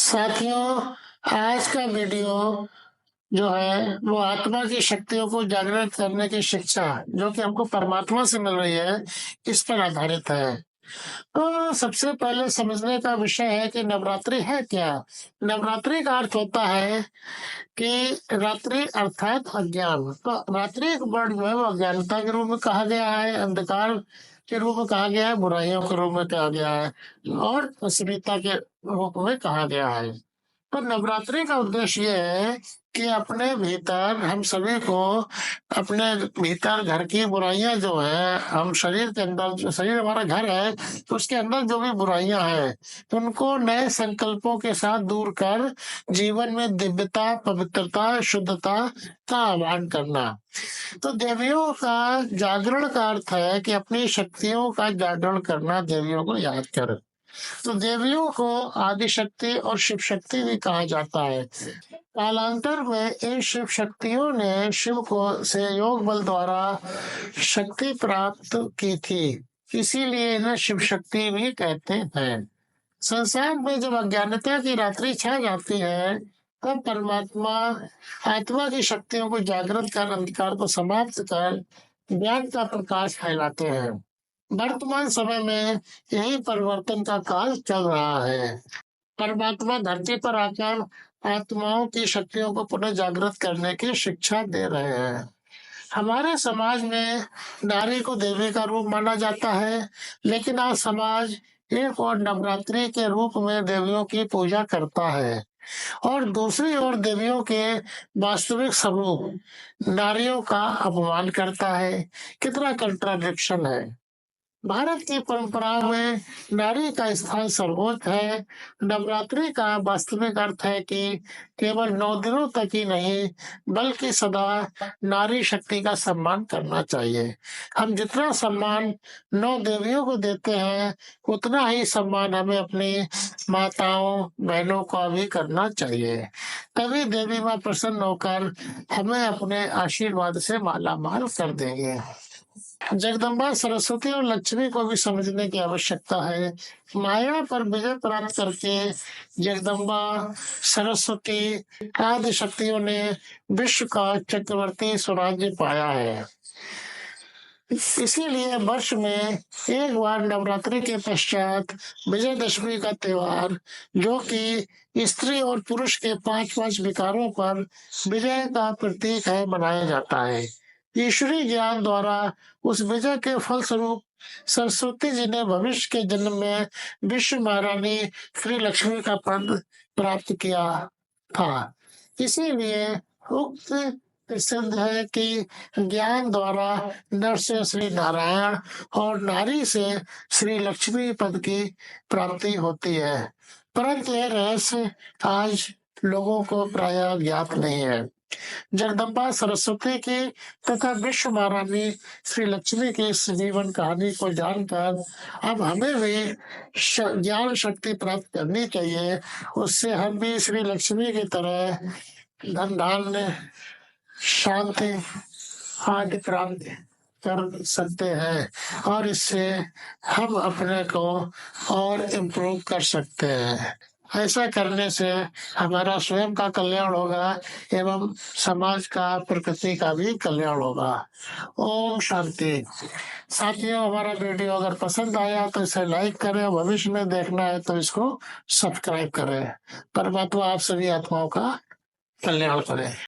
साथियों, आज का वीडियो जो है वो आत्मा की शक्तियों को जागृत करने की शिक्षा जो कि हमको परमात्मा से मिल रही है, इस पर आधारित है। तो सबसे पहले समझने का विषय है कि नवरात्रि है क्या। नवरात्रि का अर्थ होता है कि रात्रि अर्थात अज्ञान। तो रात्रि एक वर्ड जो है वो अज्ञानता के रूप में कहा गया है, अंधकार के रूप में कहा गया है, बुराइयों के रूप में कहा गया है और अस्मिता के रूप में कहा गया है। तो नवरात्रि का उद्देश्य ये है कि अपने भीतर हम सभी को, अपने भीतर घर की बुराइयां जो है, हम शरीर के अंदर, जो शरीर हमारा घर है, तो उसके अंदर जो भी बुराइयां हैं तो उनको नए संकल्पों के साथ दूर कर जीवन में दिव्यता, पवित्रता, शुद्धता का आह्वान करना। तो देवियों का जागरण का अर्थ है कि अपनी शक्तियों का जागरण करना, देवियों को याद कर। तो देवियों को आदि शक्ति और शिव शक्ति भी कहा जाता है। कालांतर में इन शिव शक्तियों ने शिव को से योग बल द्वारा शक्ति प्राप्त की थी, इसीलिए इन्हें शिव शक्ति भी कहते हैं। संसार में जब अज्ञानता की रात्रि छा जाती है तब परमात्मा आत्मा की शक्तियों को जागृत कर अंधकार को समाप्त कर ज्ञान का प्रकाश फैलाते हैं। वर्तमान समय में यही परिवर्तन का काल चल रहा है। परमात्मा धरती पर आकर आत्माओं की शक्तियों को पुनः जागृत करने की शिक्षा दे रहे हैं। हमारे समाज में नारी को देवी का रूप माना जाता है, लेकिन आज समाज एक और नवरात्रि के रूप में देवियों की पूजा करता है और दूसरी ओर देवियों के वास्तविक स्वरूप नारियों का अपमान करता है। कितना कंट्राडिक्शन है। भारत की परंपरा में नारी का स्थान सर्वोच्च है। नवरात्रि का वास्तविक अर्थ है कि केवल 9 दिनों तक ही नहीं बल्कि सदा नारी शक्ति का सम्मान करना चाहिए। हम जितना सम्मान 9 देवियों को देते हैं उतना ही सम्मान हमें अपनी माताओं बहनों का भी करना चाहिए। तभी देवी माँ प्रसन्न होकर हमें अपने आशीर्वाद से माला माल कर देंगे। जगदम्बा सरस्वती और लक्ष्मी को भी समझने की आवश्यकता है। माया पर विजय प्राप्त करके जगदम्बा सरस्वती आदि शक्तियों ने विश्व का चक्रवर्ती स्वराज्य पाया है। इसीलिए वर्ष में एक बार नवरात्रि के पश्चात विजयदशमी का त्योहार, जो कि स्त्री और पुरुष के 5 विकारों पर विजय का प्रतीक है, मनाया जाता है। ईश्वरीय ज्ञान द्वारा उस विजय के फलस्वरूप सरस्वती जी ने भविष्य के जन्म में विश्व महारानी श्री लक्ष्मी का पद प्राप्त किया था। इसीलिए उक्त प्रसिद्ध है कि ज्ञान द्वारा नर से श्री नारायण और नारी से श्री लक्ष्मी पद की प्राप्ति होती है, परंतु यह रहस्य आज लोगों को प्रायः ज्ञात नहीं है। जगदम्बा सरस्वती की तथा विश्व महारानी श्री लक्ष्मी की इस जीवन कहानी को जानकर अब हमें भी ज्ञान शक्ति प्राप्त करनी चाहिए। उससे हम भी श्री लक्ष्मी की तरह धन धान्य, शांति आदि प्राप्त कर सकते हैं और इससे हम अपने को और इम्प्रूव कर सकते हैं। ऐसा करने से हमारा स्वयं का कल्याण होगा एवं समाज का, प्रकृति का भी कल्याण होगा। ओम शांति। साथियों, हमारा वीडियो अगर पसंद आया तो इसे लाइक करें, भविष्य में देखना है तो इसको सब्सक्राइब करें। परमात्मा आप सभी आत्माओं का कल्याण करें।